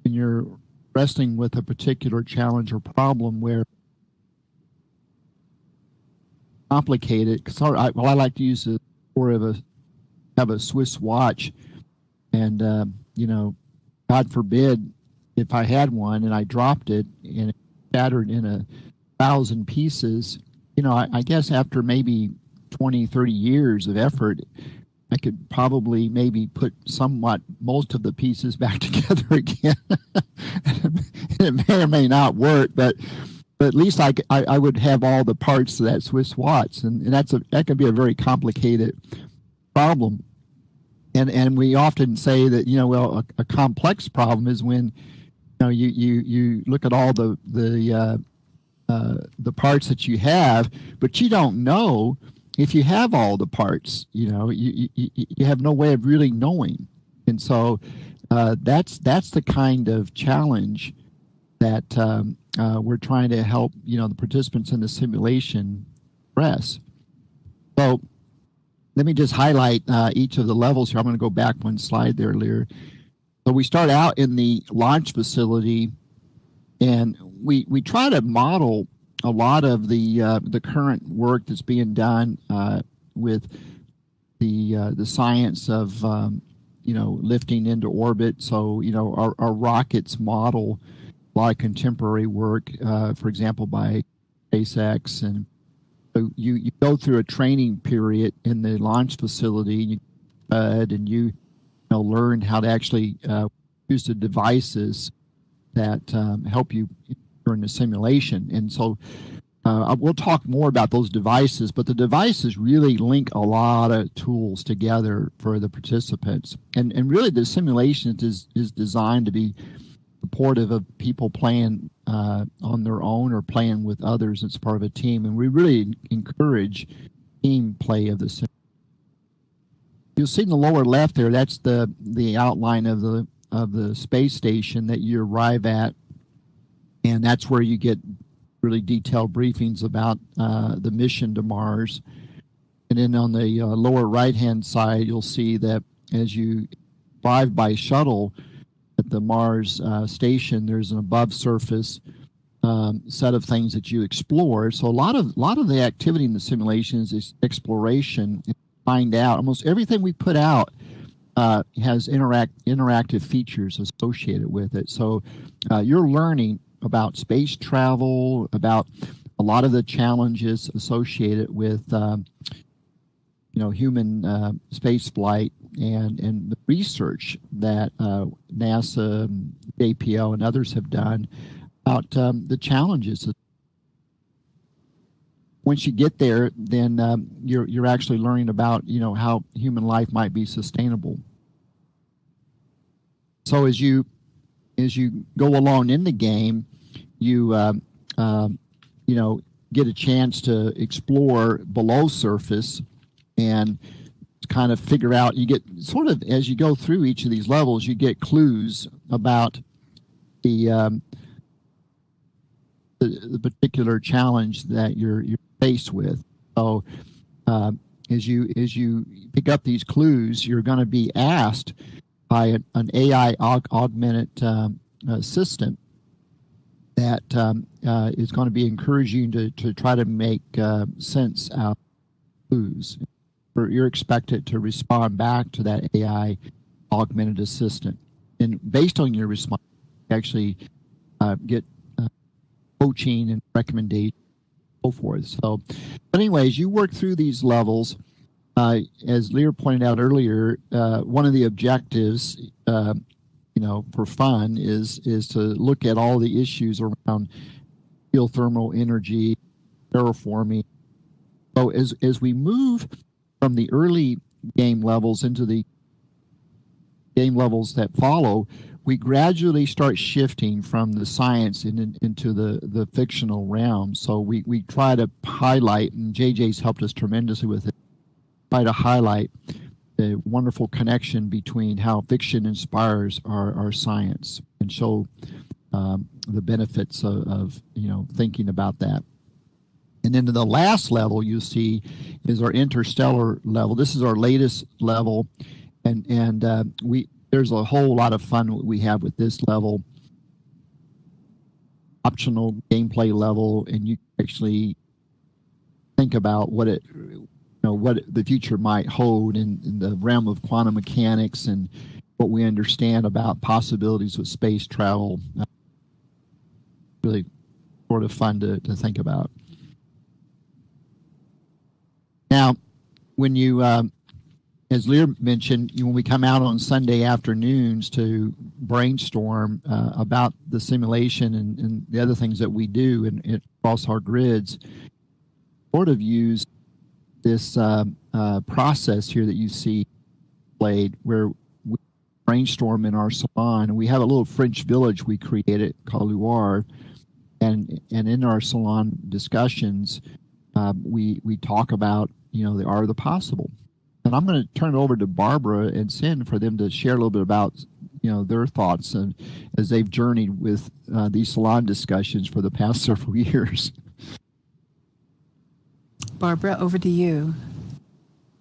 when you're wrestling with a particular challenge or problem where complicated, because I like to use the story of have a Swiss watch, and God forbid if I had one and I dropped it and it shattered in 1,000 pieces, I guess after maybe 20, 30 years of effort, I could probably maybe put most of the pieces back together again. It may or may not work, but at least I would have all the parts of that Swiss watch, and that can be a very complicated problem. And we often say that a complex problem is when you look at all the parts that you have, but you don't know if you have all the parts. You have no way of really knowing, and so that's the kind of challenge that we're trying to help the participants in the simulation address. So let me just highlight each of the levels here. I'm going to go back one slide there, Lear. So we start out in the launch facility, and we try to model a lot of the current work that's being done with the science of lifting into orbit. So our rockets model a lot of contemporary work, for example, by SpaceX, and so you go through a training period in the launch facility, and you learn how to actually use the devices that help you during the simulation. And so we'll talk more about those devices, but the devices really link a lot of tools together for the participants. And really the simulation is designed to be supportive of people playing on their own or playing with others as part of a team. And we really encourage team play of the simulation. You'll see in the lower left there, that's the outline of the space station that you arrive at, and that's where you get really detailed briefings about the mission to Mars. And then on the lower right-hand side, you'll see that as you arrive by shuttle at the Mars station, there's an above-surface set of things that you explore. So a lot of the activity in the simulations is exploration. Find out almost everything we put out has interactive features associated with it. So you're learning about space travel, about a lot of the challenges associated with human space flight, and the research that NASA, JPL, and others have done about the challenges. Once you get there, then you're actually learning about how human life might be sustainable. So as you go along in the game, you get a chance to explore below surface and kind of figure out. You get sort of, as you go through each of these levels, you get clues about the particular challenge that you're faced with. So as you pick up these clues, you're going to be asked by an AI augmented system that is going to be encouraging you to try to make sense out of clues. You're expected to respond back to that AI augmented assistant. And based on your response, you actually get coaching and recommendations, and so forth. So, but anyways, you work through these levels. As Lear pointed out earlier, one of the objectives, for fun is to look at all the issues around geothermal energy, terraforming. So as we move from the early game levels into the game levels that follow, we gradually start shifting from the science into the fictional realm. So we try to highlight, and JJ's helped us tremendously with it, try to highlight the wonderful connection between how fiction inspires our science and show the benefits of thinking about that. And then the last level you see is our interstellar level. This is our latest level, and there's a whole lot of fun we have with this level. optional gameplay level, and you actually think about what the future might hold in the realm of quantum mechanics and what we understand about possibilities with space travel. Really sort of fun to think about. Now, when you, as Lear mentioned, when we come out on Sunday afternoons to brainstorm about the simulation and the other things that we do across our grids, sort of use this process here that you see played, where we brainstorm in our salon. And we have a little French village we created called Loire, and in our salon discussions, we talk about the art of the possible. And I'm going to turn it over to Barbara and Sin for them to share a little bit about their thoughts and as they've journeyed with these salon discussions for the past several years. Barbara, over to you.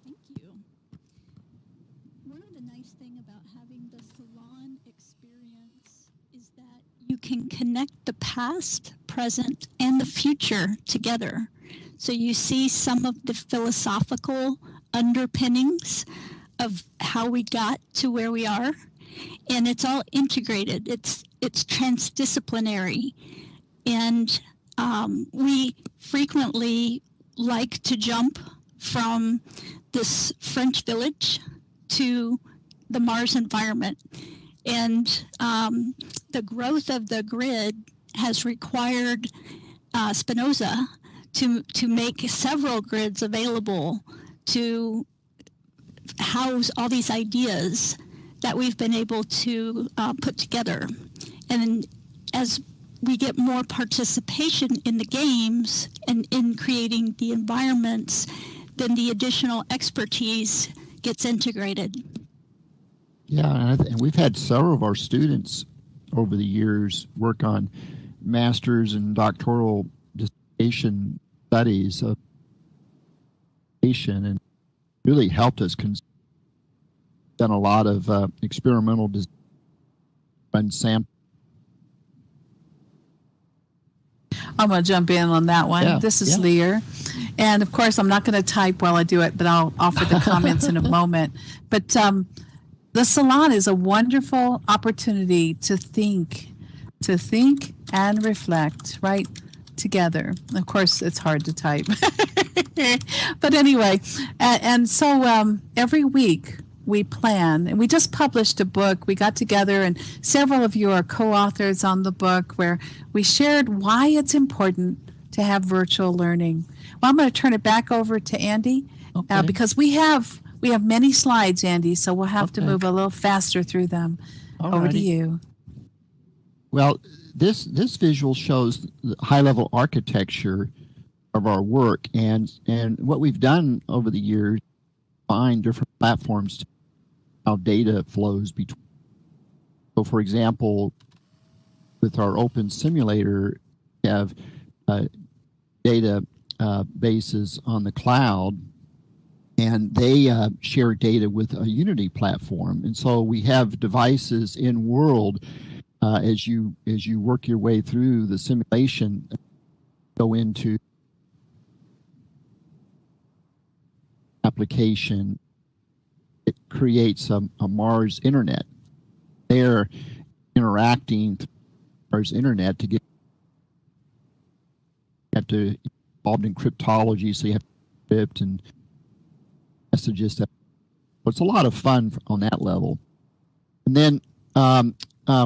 Thank you. One of the nice things about having the salon experience is that you can connect the past, present, and the future together. So you see some of the philosophical underpinnings of how we got to where we are, and it's all integrated. It's transdisciplinary, and we frequently like to jump from this French village to the Mars environment, and the growth of the grid has required Spinoza to make several grids available to house all these ideas that we've been able to put together. And as we get more participation in the games and in creating the environments, then the additional expertise gets integrated. Yeah, and we've had several of our students over the years work on master's and doctoral dissertation studies of and really helped us. Done a lot of experimental design samples. I'm going to jump in on that one. Yeah, This is Lear. And of course, I'm not going to type while I do it, but I'll offer the comments in a moment. But the salon is a wonderful opportunity to think and reflect, right? Together. Of course, it's hard to type. But anyway, and so every week we plan, and we just published a book. We got together, and several of you are co-authors on the book, where we shared why it's important to have virtual learning. Well, I'm going to turn it back over to Andy, because we have many slides, Andy, so we'll have to move a little faster through them. Over to you. Well, this visual shows the high-level architecture of our work, and what we've done over the years, find different platforms to how data flows between. So, for example, with our open simulator, we have data bases on the cloud, and they share data with a Unity platform. And so we have devices in world as you work your way through the simulation, go into application. It creates a Mars internet. They're interacting through Mars internet to get. You have to involved in cryptology, so you have to crypt and messages. So it's a lot of fun on that level. And then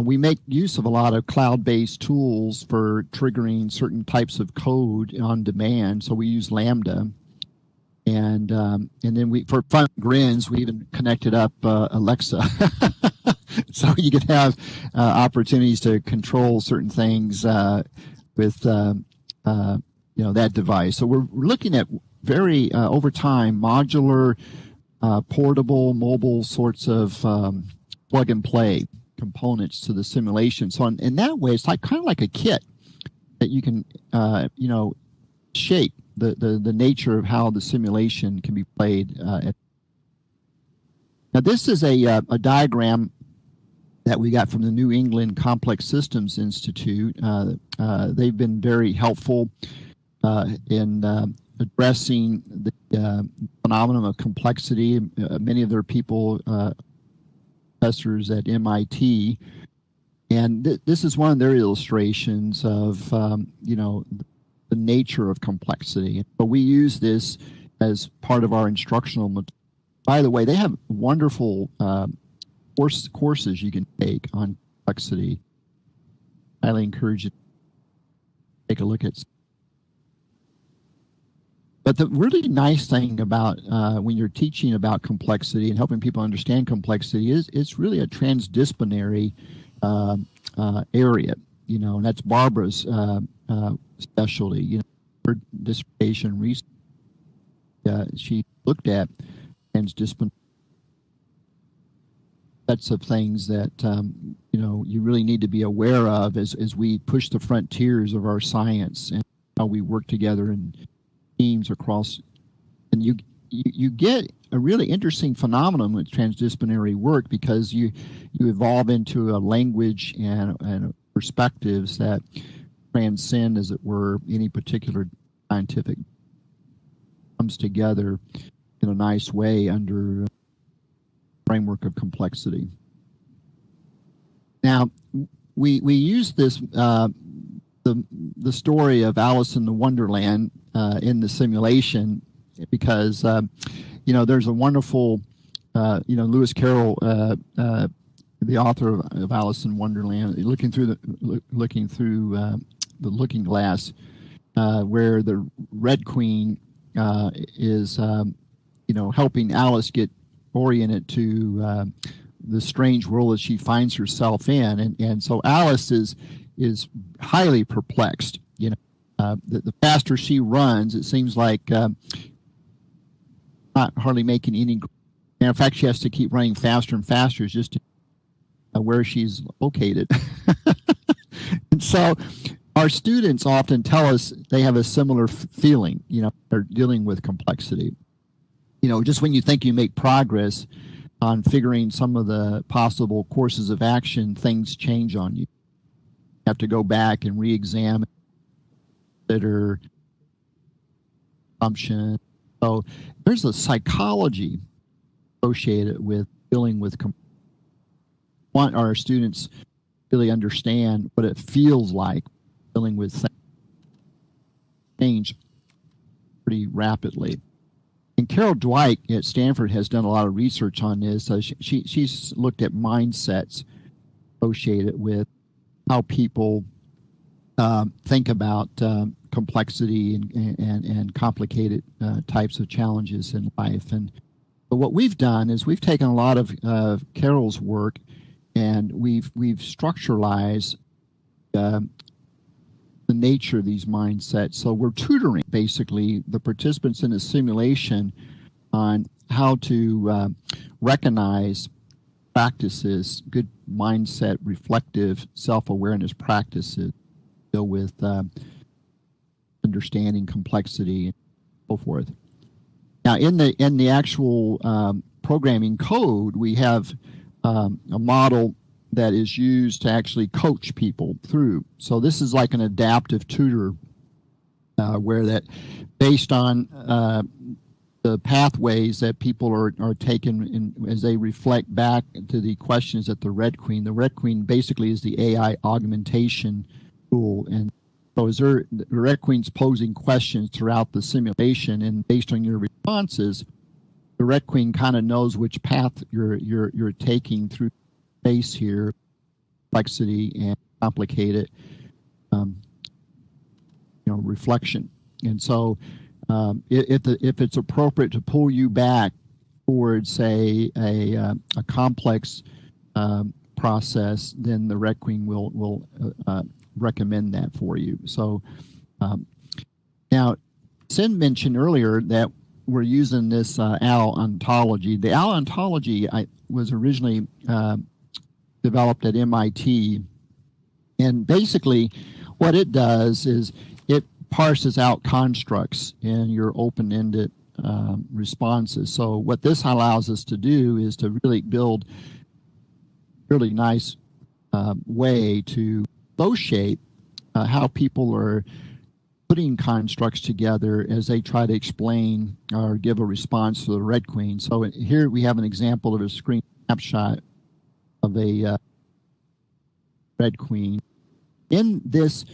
we make use of a lot of cloud-based tools for triggering certain types of code on demand. So we use Lambda. And then for fun grins, we even connected up Alexa. So you can have opportunities to control certain things with that device. So we're looking at very over time modular, portable, mobile sorts of plug and play components to the simulation. So in that way, it's kind of like a kit that you can shape the nature of how the simulation can be played. Now this is a diagram that we got from the New England Complex Systems Institute. They've been very helpful in addressing the phenomenon of complexity. Many of their people, professors at MIT, and this is one of their illustrations of the nature of complexity. But we use this as part of our instructional material. By the way, they have wonderful courses you can take on complexity. I highly encourage you to take a look at. But the really nice thing about when you're teaching about complexity and helping people understand complexity is it's really a transdisciplinary area, and that's Barbara's specialty. Her dissertation research, she looked at transdisciplinary sets of things that you really need to be aware of as we push the frontiers of our science and how we work together in teams across. And you get a really interesting phenomenon with transdisciplinary work because you evolve into a language and perspectives that transcend, as it were, any particular scientific. Comes together in a nice way under framework of complexity. Now, we use this the story of Alice in the Wonderland in the simulation because there's a wonderful Lewis Carroll, the author of Alice in Wonderland, looking through the looking glass, where the Red Queen is helping Alice get oriented to the strange world that she finds herself in, and so Alice is highly perplexed. The faster she runs, it seems like not hardly making any. And in fact, she has to keep running faster and faster just to where she's located. And so our students often tell us they have a similar feeling, they're dealing with complexity. Just when you think you make progress on figuring some of the possible courses of action, things change on you. You have to go back and re-examine, consider assumption. So there's a psychology associated with dealing with complexity. Want our students really understand what it feels like dealing with things change pretty rapidly. And Carol Dwight at Stanford has done a lot of research on this. She's looked at mindsets associated with how people think about complexity and complicated types of challenges in life. But what we've done is we've taken a lot of Carol's work and we've structuralized the nature of these mindsets. So we're tutoring basically the participants in a simulation on how to recognize practices, good mindset, reflective, self-awareness practices, deal with understanding complexity and so forth. Now, in the actual programming code, we have a model that is used to actually coach people through. So this is like an adaptive tutor where that based on the pathways that people are taking as they reflect back to the questions at the Red Queen basically is the AI augmentation tool. And so as the Red Queen's posing questions throughout the simulation, and based on your responses, the Red Queen kind of knows which path you're taking through space here, complexity and complicated, reflection. And so, if it's appropriate to pull you back towards, say, a complex process, then the Red Queen will recommend that for you. So, now, Sin mentioned earlier that we're using this AL ontology. The AL ontology was originally developed at MIT, and basically what it does is it parses out constructs in your open-ended responses. So what this allows us to do is to really build really nice way to flow shape how people are putting constructs together as they try to explain or give a response to the Red Queen. So here we have an example of a screen snapshot of a Red Queen. In this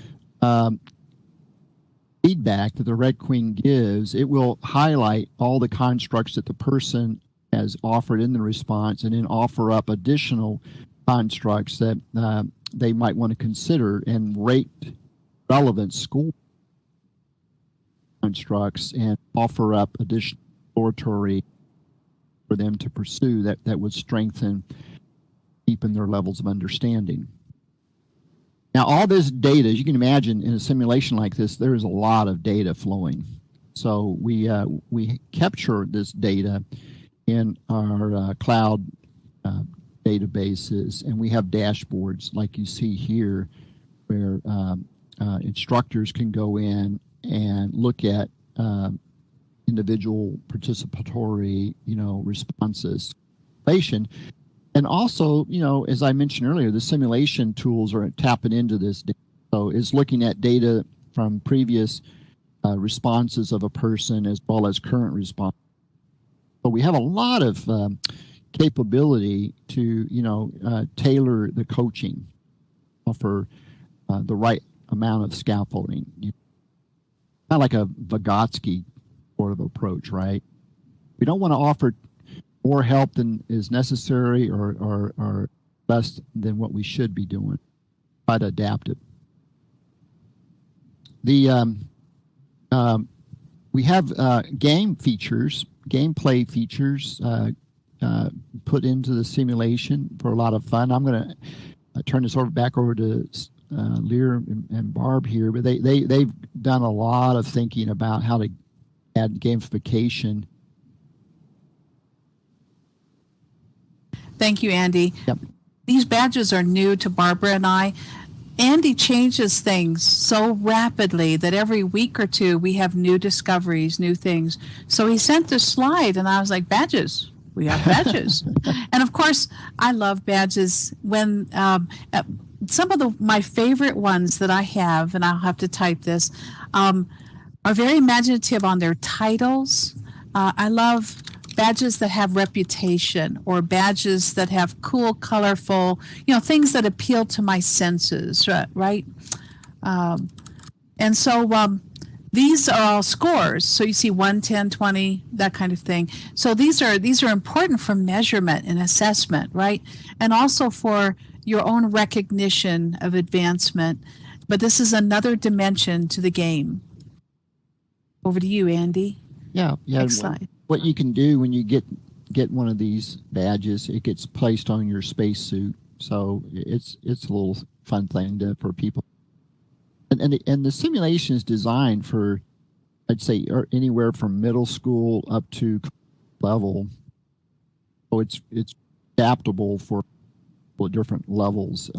feedback that the Red Queen gives, it will highlight all the constructs that the person has offered in the response and then offer up additional constructs that they might want to consider and rate relevant school constructs and offer up additional exploratory for them to pursue that would strengthen, deepen their levels of understanding. Now, all this data, as you can imagine, in a simulation like this, there is a lot of data flowing. So we capture this data in our cloud databases, and we have dashboards like you see here, where instructors can go in and look at individual participatory, responses. And also, as I mentioned earlier, the simulation tools are tapping into this data. So it's looking at data from previous responses of a person as well as current response. So we have a lot of capability to, tailor the coaching, offer the right amount of scaffolding. Kind of like a Vygotsky sort of approach, right? We don't want to offer more help than is necessary or less than what we should be doing. Try to adapt it. We have gameplay features put into the simulation for a lot of fun. I'm going to turn this back over to Lear and Barb here, but they've done a lot of thinking about how to add gamification. Thank you, Andy. Yep. These badges are new to Barbara and I. Andy changes things so rapidly that every week or two we have new discoveries, new things. So he sent this slide, and I was like, badges. We have badges. And of course, I love badges. When some of my favorite ones that I have, and I'll have to type this, are very imaginative on their titles. I love badges that have reputation, or badges that have cool, colorful, things that appeal to my senses, right? And so these are all scores. So you see 1, 10, 20, that kind of thing. So these are important for measurement and assessment, right? And also for your own recognition of advancement. But this is another dimension to the game. Over to you, Andy. Yeah. Next slide. What you can do when you get one of these badges, it gets placed on your spacesuit. So it's a little fun thing for people. And the simulation is designed for, I'd say, anywhere from middle school up to level. So it's adaptable for different levels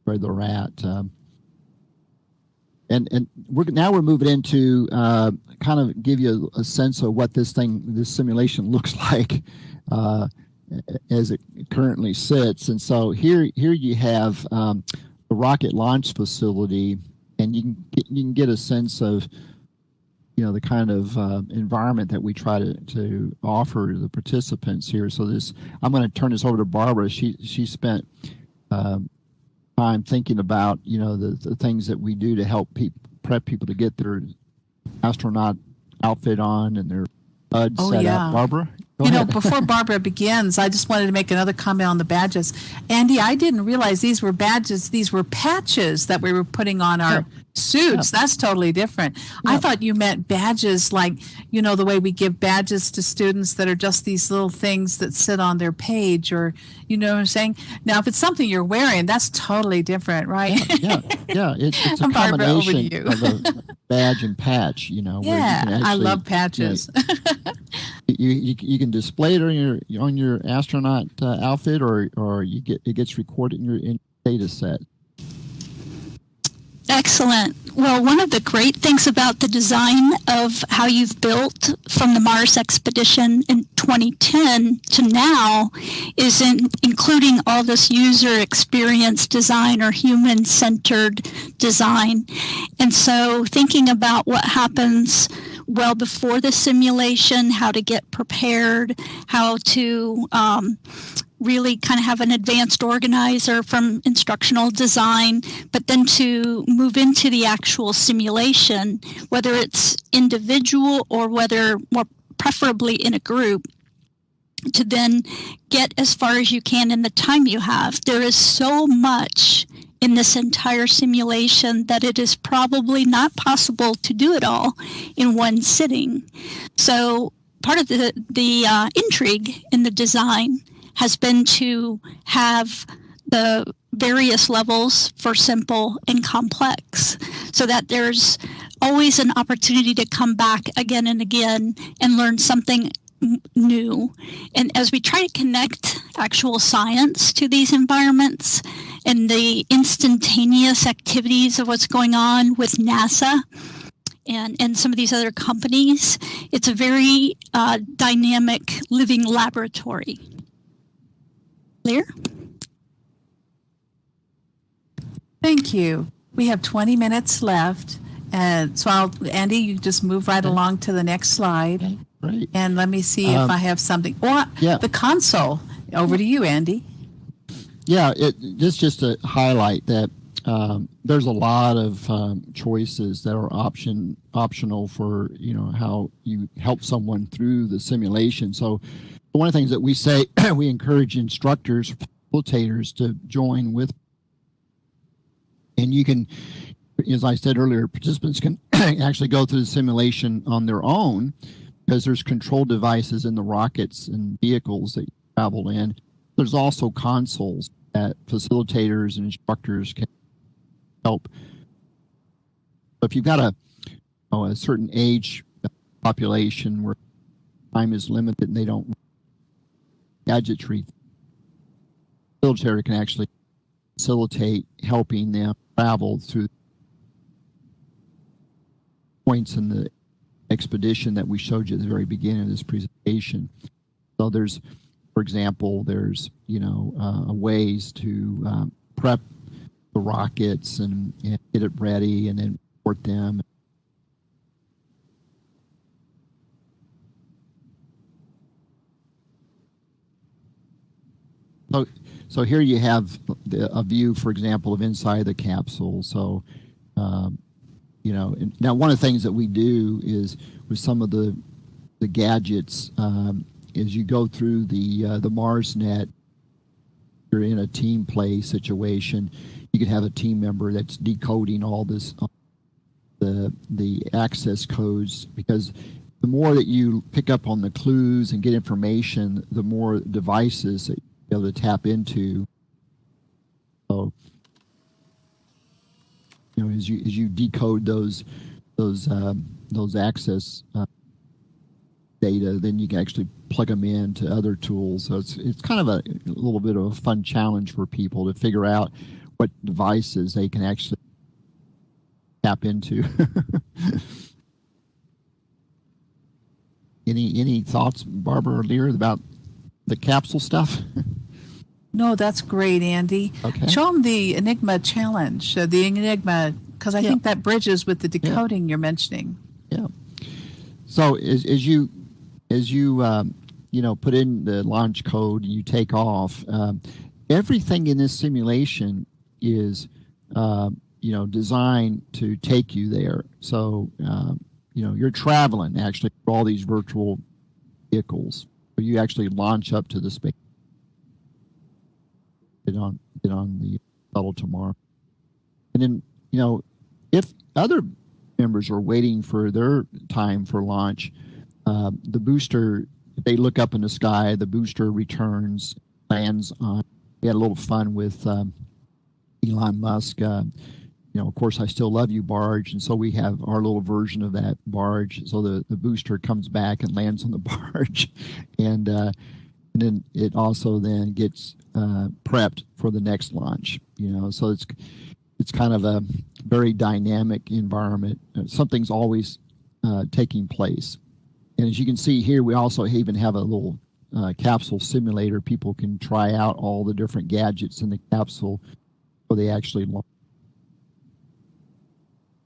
where they're at. And we're moving into kind of give you a sense of what this simulation looks like as it currently sits. And so here you have the rocket launch facility, and you can get a sense of the kind of environment that we try to offer the participants here. So I'm going to turn this over to Barbara. She spent time thinking about the things that we do to help prep people to get their astronaut outfit on and their HUD set up. Barbara? Go ahead. Before Barbara begins, I just wanted to make another comment on the badges. Andy, I didn't realize these were badges. These were patches that we were putting on our suits. Yeah. That's totally different. Yeah. I thought you meant badges like, the way we give badges to students that are just these little things that sit on their page, or, you know what I'm saying? Now, if it's something you're wearing, that's totally different, right? Yeah. It's a combination of a badge and patch, Yeah, where you can actually, I love patches. You can display it on your astronaut outfit, or it gets recorded in your data set. Excellent. Well, one of the great things about the design of how you've built from the Mars expedition in 2010 to now is including all this user experience design or human-centered design. And so thinking about what happens well before the simulation, how to get prepared, how to really kind of have an advanced organizer from instructional design, but then to move into the actual simulation, whether it's individual or whether more preferably in a group, to then get as far as you can in the time you have. There is so much in this entire simulation that it is probably not possible to do it all in one sitting. So part of the intrigue in the design has been to have the various levels for simple and complex, so that there's always an opportunity to come back again and again and learn something new. And as we try to connect actual science to these environments and the instantaneous activities of what's going on with NASA and some of these other companies, it's a very dynamic living laboratory. Clear? Thank you. We have 20 minutes left. And so Andy, you just move right along to the next slide. Okay, great. And let me see if I have something. The console. Over to you, Andy. Yeah, just to highlight that there's a lot of choices that are optional for how you help someone through the simulation. So one of the things that we say, we encourage instructors, facilitators to join with, and you can, as I said earlier, participants can actually go through the simulation on their own because there's control devices in the rockets and vehicles that you travel in. There's also consoles that facilitators and instructors can help. But if you've got a certain age population where time is limited and they don't gadgetry, facilitator can actually facilitate helping them travel through points in the expedition that we showed you at the very beginning of this presentation. So there's, for example, there's ways to prep the rockets and get it ready and then port them. So here you have a view, for example, of inside the capsule. So, now one of the things that we do is with some of the gadgets, is you go through the MarsNet. You're in a team play situation. You could have a team member that's decoding all this, the access codes, because the more that you pick up on the clues and get information, the more devices that you're able to tap into. So, as you decode those access data, then you can actually plug them into other tools. So it's kind of a little bit of a fun challenge for people to figure out what devices they can actually tap into. Any thoughts, Barbara or Lear, about the capsule stuff? No, that's great, Andy. Okay. Show them the Enigma challenge, because I think that bridges with the decoding you're mentioning. Yeah. So as you put in the launch code and you take off, everything in this simulation is designed to take you there. So you're traveling actually through all these virtual vehicles. So you actually launch up to the space. Get on the shuttle tomorrow. And then, if other members are waiting for their time for launch, the booster, if they look up in the sky, the booster returns, lands on. We had a little fun with Elon Musk. Of course, I Still Love You barge, and so we have our little version of that barge. So the booster comes back and lands on the barge, and then it also then gets prepped for the next launch. So it's kind of a very dynamic environment. Something's always taking place. And as you can see here, we also even have a little capsule simulator. People can try out all the different gadgets in the capsule before they actually launch.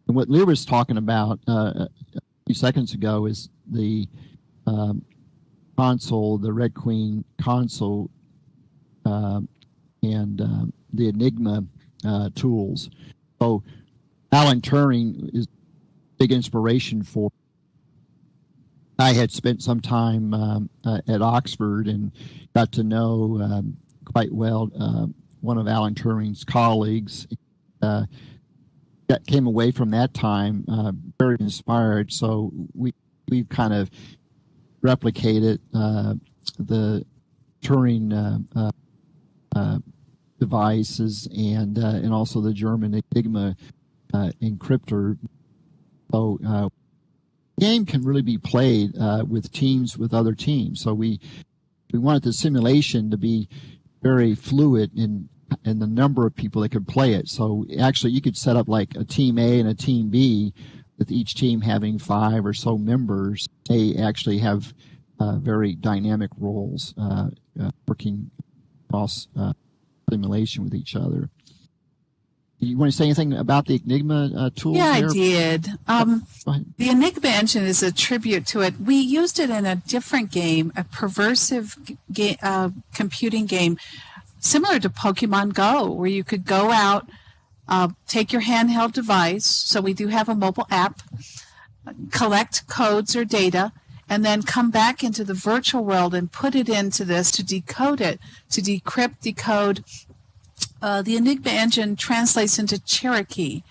And what Lear was talking about a few seconds ago is the console, the Red Queen console, and the Enigma tools. So Alan Turing is a big inspiration for. I had spent some time at Oxford and got to know quite well one of Alan Turing's colleagues. That came away from that time very inspired. So we've kind of replicated the Turing devices and also the German Enigma encryptor. So the game can really be played with teams, with other teams. So we wanted the simulation to be very fluid in the number of people that could play it. So actually you could set up like a team A and a team B, with each team having 5 or so members. They actually have very dynamic roles working across simulation with each other. You want to say anything about the Enigma tool? Yeah, there? I did. The Enigma engine is a tribute to it. We used it in a different game, a perversive computing game, similar to Pokemon Go, where you could go out, take your handheld device, so we do have a mobile app, collect codes or data, and then come back into the virtual world and put it into this to decode it, to decrypt, decode. The Enigma engine translates into Cherokee.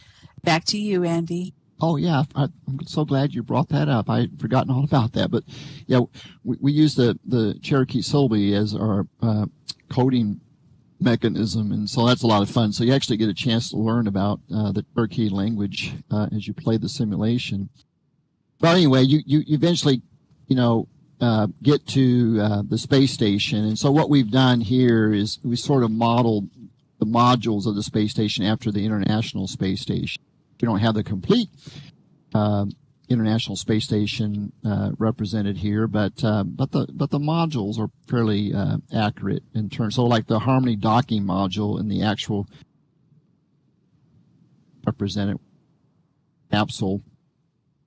Back to you, Andy. Oh, yeah. I'm so glad you brought that up. I'd forgotten all about that. But, yeah, we use the Cherokee syllabi as our coding mechanism, and so that's a lot of fun. So you actually get a chance to learn about the Cherokee language as you play the simulation. But anyway, you eventually, get to the space station. And so what we've done here is we sort of modeled the modules of the space station after the International Space Station. We don't have the complete International Space Station represented here, but the modules are fairly accurate in terms. So, like the Harmony docking module and the actual represented capsule,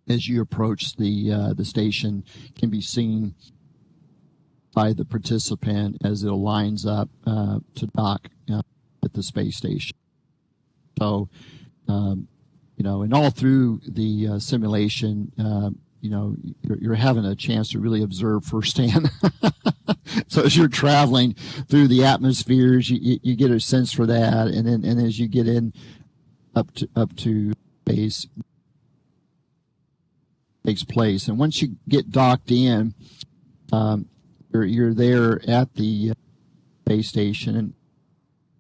as you approach the station, can be seen by the participant as it lines up to dock at the space station. So, and all through the simulation, you're having a chance to really observe firsthand. So as you're traveling through the atmospheres, you get a sense for that, and then as you get in up to space, takes place. And once you get docked in, you're there at the space station, and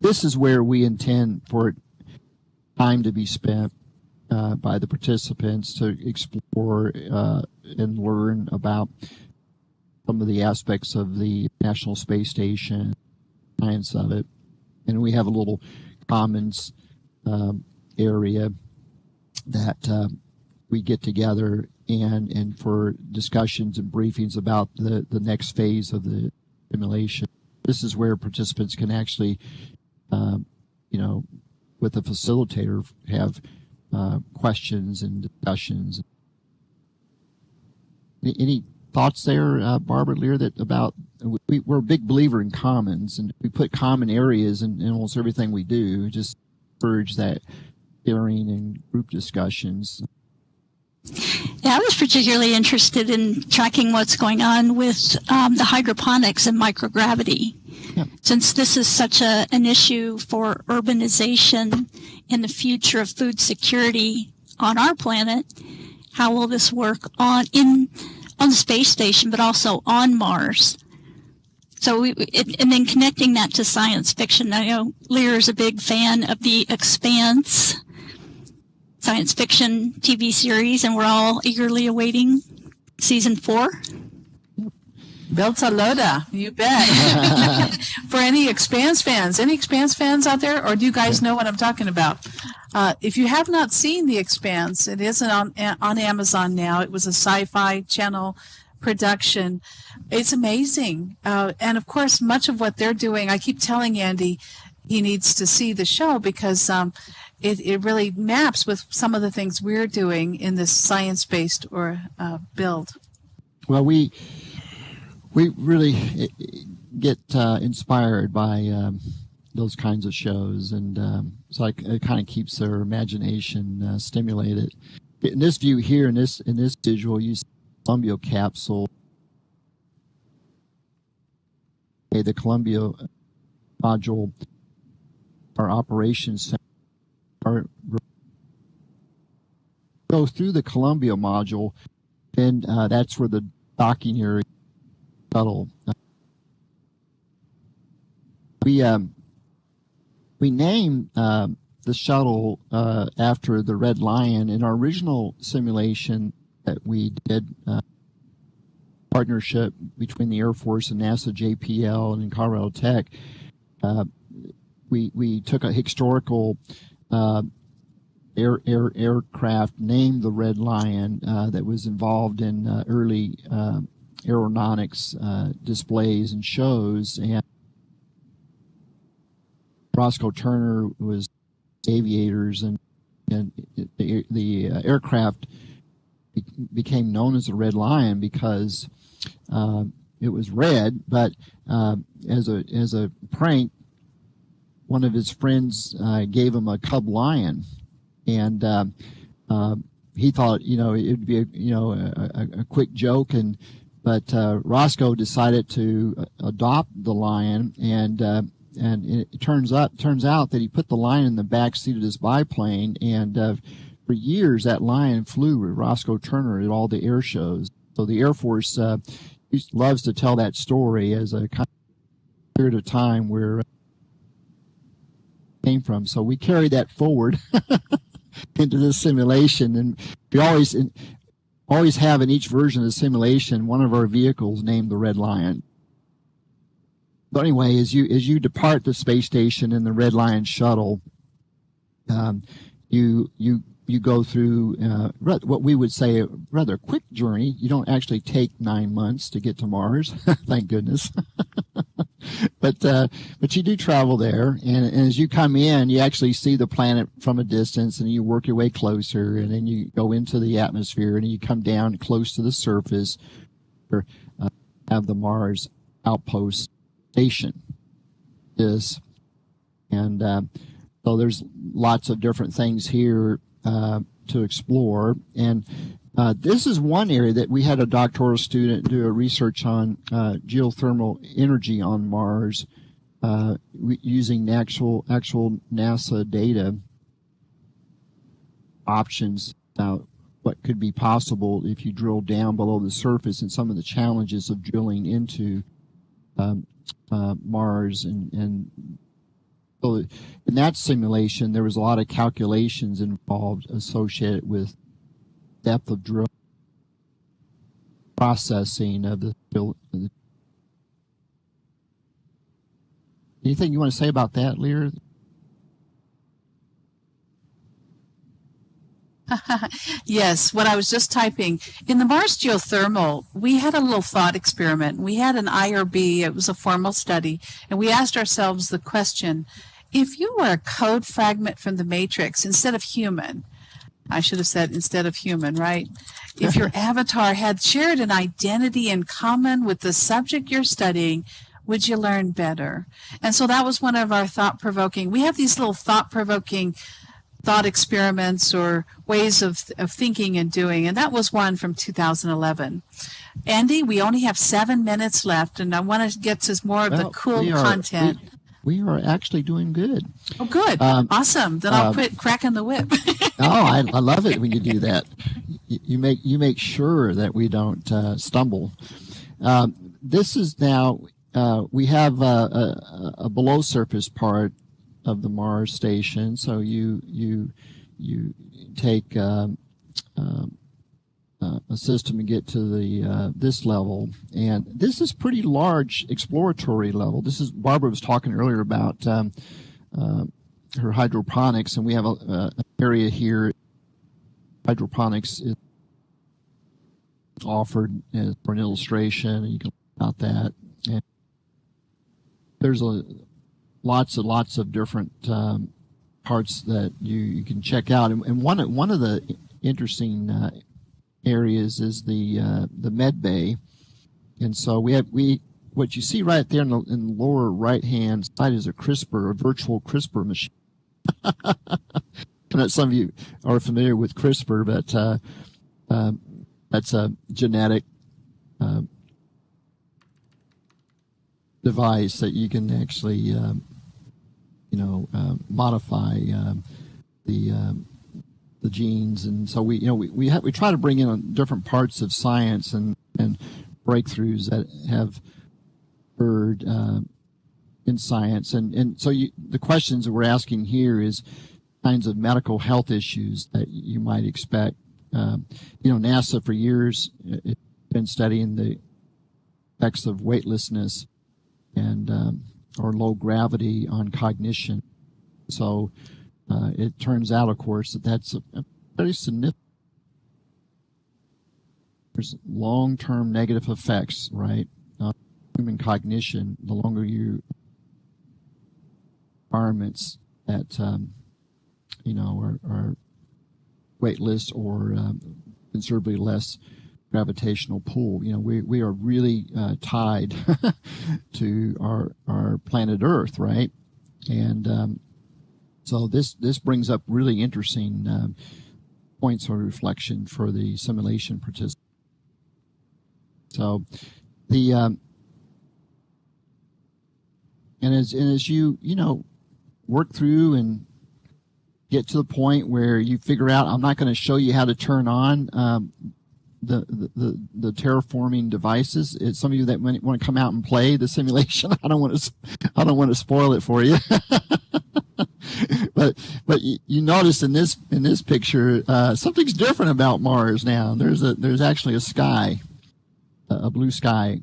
this is where we intend for time to be spent by the participants to explore and learn about some of the aspects of the National Space Station, science of it. And we have a little commons area that we get together and for discussions and briefings about the next phase of the simulation. This is where participants can actually, with the facilitator, have questions and discussions. Any thoughts there, Barbara, Lear, we're a big believer in commons, and we put common areas in almost everything we do, just encourage that sharing and group discussions. Yeah, I was particularly interested in tracking what's going on with the hydroponics and microgravity. Yeah. Since this is such an issue for urbanization and the future of food security on our planet, how will this work on the space station, but also on Mars? So, and then connecting that to science fiction. I know Lear is a big fan of The Expanse science fiction TV series, and we're all eagerly awaiting season 4. Belta Loda, you bet. For any Expanse fans out there, or do you guys know what I'm talking about? If you have not seen The Expanse, it is on Amazon now. It was a Sci-Fi Channel production. It's amazing. And of course, much of what they're doing, I keep telling Andy he needs to see the show because it really maps with some of the things we're doing in this science-based or build. Well, we really get inspired by those kinds of shows, and so it kind of keeps their imagination stimulated. In this view here, in this visual, you see the Columbia capsule. Okay, the Columbia module, our operations center, go through the Columbia module, and that's where the docking area shuttle. We named the shuttle after the Red Lion. In our original simulation that we did, partnership between the Air Force and NASA JPL and Colorado Tech, we took a historical aircraft named the Red Lion that was involved in early aeronautics displays and shows, and Roscoe Turner was aviators, and the aircraft became known as the Red Lion because it was red, but as a prank, one of his friends gave him a cub lion, and he thought it'd be a quick joke, but Roscoe decided to adopt the lion, and it turns out that he put the lion in the back seat of his biplane, and for years that lion flew with Roscoe Turner at all the air shows. So the Air Force loves to tell that story as a kind of period of time where it came from. So we carry that forward into this simulation, and we always have in each version of the simulation one of our vehicles named the Red Lion. But anyway, as you depart the space station in the Red Lion shuttle, you go through what we would say a rather quick journey. You don't actually take 9 months to get to Mars, thank goodness. But you do travel there, and as you come in, you actually see the planet from a distance, and you work your way closer, and then you go into the atmosphere, and you come down close to the surface, or have the Mars outpost station and so there's lots of different things here to explore, and this is one area that we had a doctoral student do a research on geothermal energy on Mars using actual NASA data options about what could be possible if you drill down below the surface, and some of the challenges of drilling into Mars, and so in that simulation there was a lot of calculations involved associated with depth of drill, processing of the. Anything you want to say about that, Lear? Yes, what I was just typing. In the Mars geothermal, we had a little thought experiment. We had an IRB, it was a formal study, and we asked ourselves the question, if you were a code fragment from the Matrix instead of human, I should have said instead of human, right? If your avatar had shared an identity in common with the subject you're studying, would you learn better? And so that was one of our thought-provoking. We have these little thought-provoking thought experiments or ways of thinking and doing, and that was one from 2011. Andy, we only have 7 minutes left, and I want to get to more of the cool content. We are actually doing good. Oh, good. Awesome. Then I'll quit cracking the whip. I love it when you do that. You make sure that we don't stumble. This is now, we have a below surface part of the Mars station. So you take a system to get to the this level, and this is pretty large exploratory level. This is Barbara was talking earlier about her hydroponics, and we have an area here. Hydroponics is offered for an illustration, and you can learn about that. And there's lots of different parts that you can check out, and one of the interesting areas is the med bay, and so we what you see right there in the lower right hand side is a virtual CRISPR machine. Some of you are familiar with CRISPR, but that's a genetic device that you can actually modify the genes, and so we try to bring in different parts of science and breakthroughs that have occurred in science, and so the questions that we're asking here is kinds of medical health issues that you might expect. NASA for years has been studying the effects of weightlessness and or low gravity on cognition. So it turns out, of course, that's a very significant. There's long-term negative effects, right, on human cognition. The longer you environments that are weightless or considerably less gravitational pull. We are really tied to our planet Earth, right? And so this brings up really interesting points of reflection for the simulation participants. So the and as you work through and get to the point where you figure out, I'm not going to show you how to turn on the terraforming devices. It's some of you that want to come out and play the simulation. I don't want to spoil it for you. but you notice in this picture something's different about Mars now. There's actually a sky, a blue sky.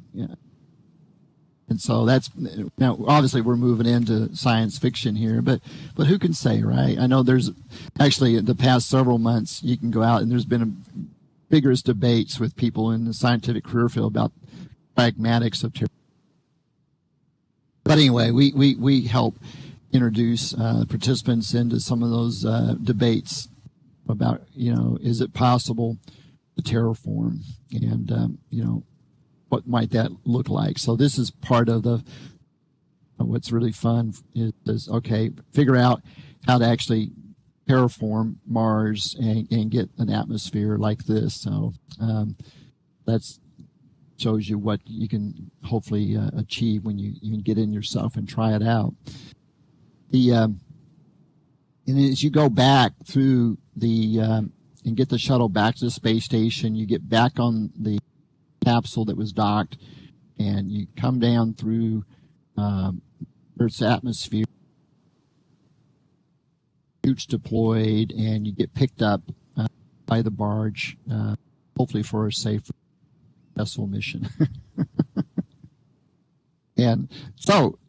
And so that's, now obviously we're moving into science fiction here, but who can say, right? I know there's actually the past several months you can go out and there's been vigorous debates with people in the scientific career field about pragmatics of terrorism. But anyway, we help introduce participants into some of those debates about, is it possible to terraform, and what might that look like? So this is part of what's really fun is okay, figure out how to actually terraform Mars and get an atmosphere like this. So that's shows you what you can hopefully achieve when you can get in yourself and try it out. And as you go back through and get the shuttle back to the space station, you get back on the capsule that was docked, and you come down through Earth's atmosphere, chutes deployed, and you get picked up by the barge, hopefully for a safe vessel mission. And so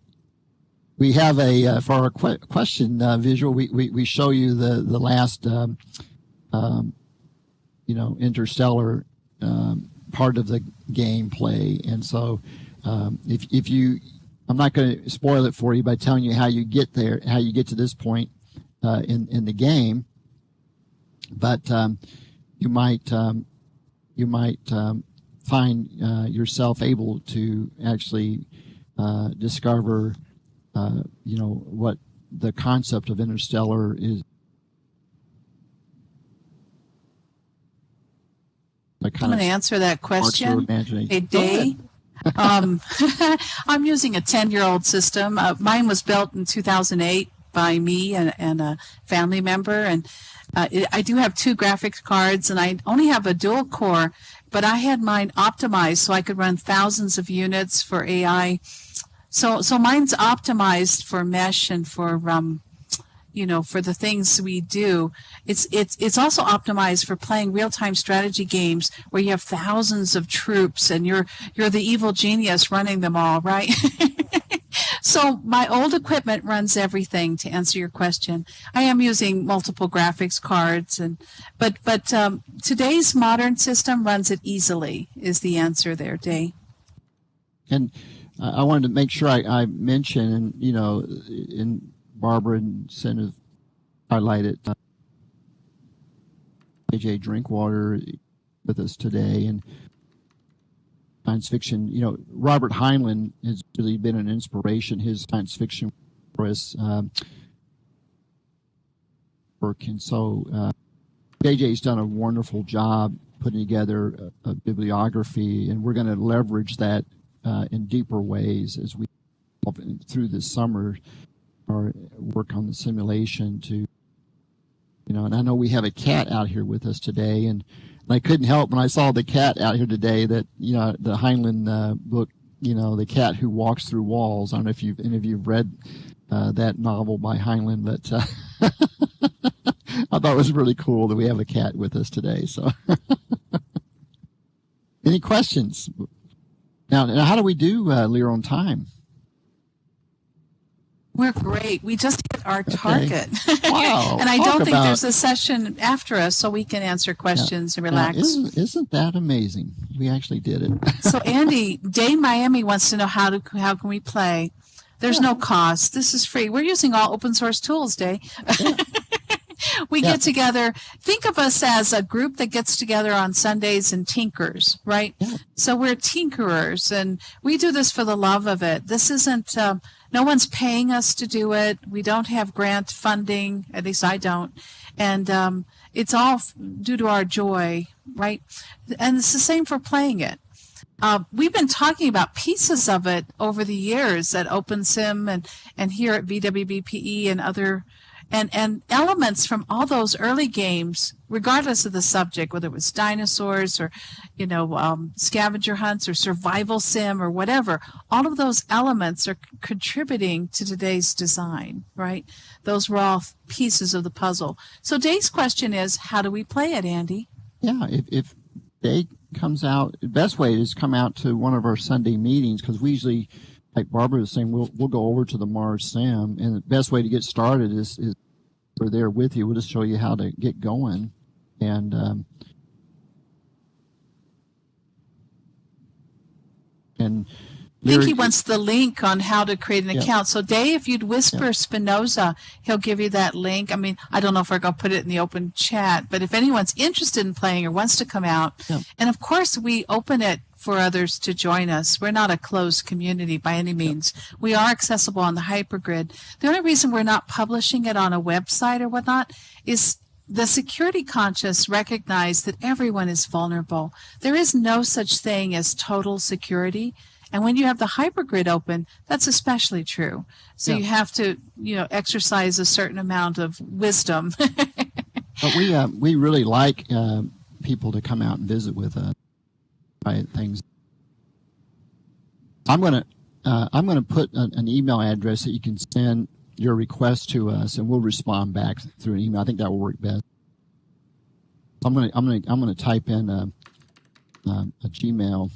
we have for our question visual, we show you the last interstellar part of the gameplay. And so if you, I'm not going to spoil it for you by telling you how you get there, how you get to this point in the game, but you might find yourself able to actually discover what the concept of interstellar is. I'm going to answer that question. A day. I'm using a 10-year-old system. Mine was built in 2008 by me and a family member. And I do have 2 graphics cards, and I only have a dual core, but I had mine optimized so I could run thousands of units for AI. So mine's optimized for mesh and for for the things we do. It's also optimized for playing real-time strategy games where you have thousands of troops and you're the evil genius running them all, right? So my old equipment runs everything, to answer your question. I am using multiple graphics cards, but today's modern system runs it easily, is the answer there, Day. And I wanted to make sure I mention, and in Barbara and Sen highlighted AJ Drinkwater with us today, and science fiction. Robert Heinlein has really been an inspiration. His science fiction for us work, and so JJ's done a wonderful job putting together a bibliography, and we're going to leverage that in deeper ways as we through this summer or work on the simulation to, and I know we have a cat out here with us today, and I couldn't help when I saw the cat out here today that, the Heinlein book, The Cat Who Walks Through Walls. I don't know if any of you have read that novel by Heinlein, but I thought it was really cool that we have a cat with us today. So any questions? Now, how do we do, Lear, on time? We're great. We just hit our target. Wow. And I don't think there's a session after us, so we can answer questions and relax. Isn't that amazing? We actually did it. So, Andy, Day Miami wants to know how can we play. There's no cost. This is free. We're using all open source tools, Day. Yeah. We get together. Think of us as a group that gets together on Sundays and tinkers, right? Yeah. So we're tinkerers, and we do this for the love of it. This isn't, no one's paying us to do it. We don't have grant funding, at least I don't. And it's all due to our joy, right? And it's the same for playing it. We've been talking about pieces of it over the years at OpenSim and here at VWBPE and other and elements from all those early games, regardless of the subject, whether it was dinosaurs or, scavenger hunts or survival sim or whatever, all of those elements are contributing to today's design, right? Those were all pieces of the puzzle. So Day's question is, how do we play it, Andy? Yeah, if Day comes out, the best way is come out to one of our Sunday meetings, because we usually, like Barbara was saying, we'll go over to the Mars Sim, and the best way to get started is we're there with you. We'll just show you how to get going, and I think he wants the link on how to create an account. So Dave, if you'd whisper Spinoza, he'll give you that link. I mean, I don't know if we're going to put it in the open chat, but if anyone's interested in playing or wants to come out, and of course we open it for others to join us. We're not a closed community by any means. We are accessible on the hypergrid. The only reason we're not publishing it on a website or whatnot is the security conscious recognize that everyone is vulnerable. There is no such thing as total security. And when you have the hypergrid open, that's especially true. So you have to, exercise a certain amount of wisdom. But we really like people to come out and visit with us. Things. I'm gonna put an email address that you can send your request to us, and we'll respond back through an email. I think that will work best. I'm gonna type in a Gmail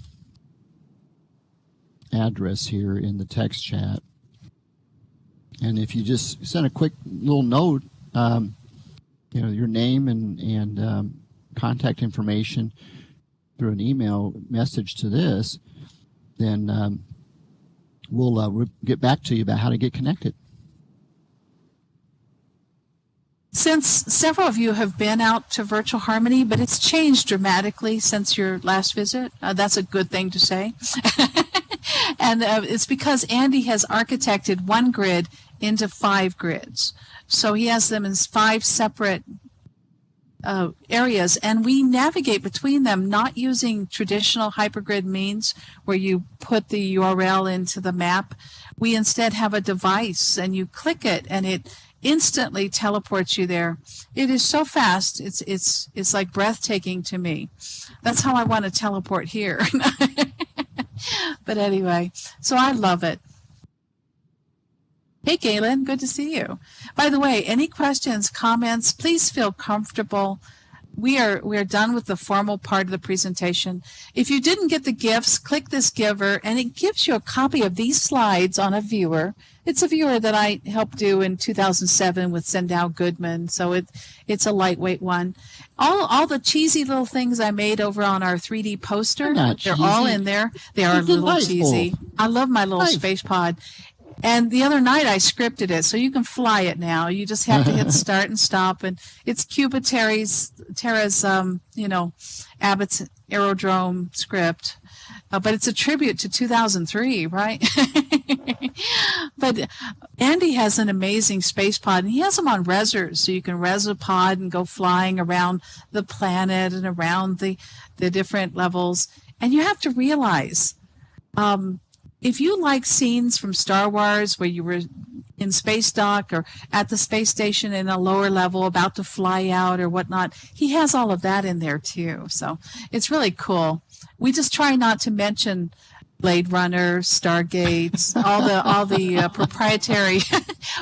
address here in the text chat, and if you just send a quick little note, your name and contact information through an email message to this, then we'll get back to you about how to get connected. Since several of you have been out to Virtual Harmony, but it's changed dramatically since your last visit, that's a good thing to say. And it's because Andy has architected one grid into 5 grids. So he has them in 5 separate areas, and we navigate between them not using traditional hypergrid means where you put the URL into the map. We instead have a device, and you click it, and it instantly teleports you there. It is so fast, it's like breathtaking to me. That's how I want to teleport here. But anyway, so I love it. Hey, Galen, good to see you. By the way, any questions, comments, please feel comfortable. We are done with the formal part of the presentation. If you didn't get the gifts, click this giver, and it gives you a copy of these slides on a viewer. It's a viewer that I helped do in 2007 with Sendao Goodman, so it's a lightweight one. All the cheesy little things I made over on our 3D poster, they're all in there. They are a little cheesy. I love my little space pod. And the other night I scripted it, so you can fly it now. You just have to hit start and stop, and it's Cuba Tara's Abbott's Aerodrome script, but it's a tribute to 2003, right? But Andy has an amazing space pod, and he has them on resers, so you can res a pod and go flying around the planet and around the different levels. And you have to realize, if you like scenes from Star Wars where you were in space dock or at the space station in a lower level about to fly out or whatnot, he has all of that in there too. So it's really cool. We just try not to mention Blade Runner, Stargates, all the proprietary,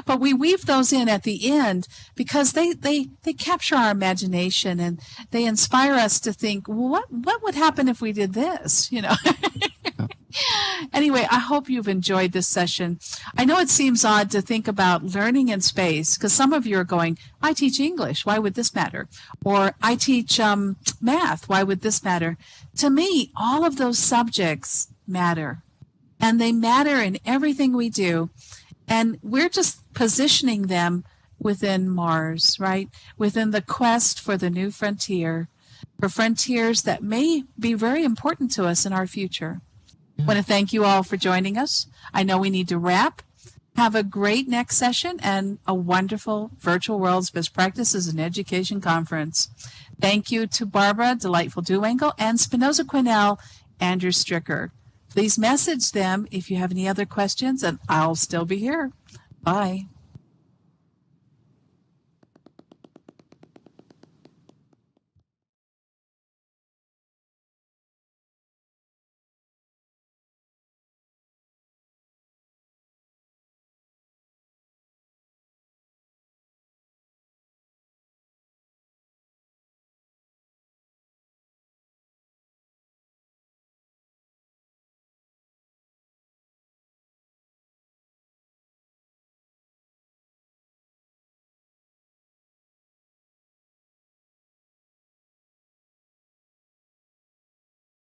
but we weave those in at the end because they capture our imagination and they inspire us to think, well, what would happen if we did this, Anyway, I hope you've enjoyed this session. I know it seems odd to think about learning in space because some of you are going, I teach English, why would this matter? Or I teach math, why would this matter? To me, all of those subjects matter, and they matter in everything we do, and we're just positioning them within Mars, right? Within the quest for the new frontier, for frontiers that may be very important to us in our future. I want to thank you all for joining us. I know we need to wrap. Have a great next session and a wonderful Virtual Worlds Best Practices in Education Conference. Thank you to Barbara, Delightful Duangle, and Spinoza Quinnell, Andrew Stricker. Please message them if you have any other questions, and I'll still be here. Bye.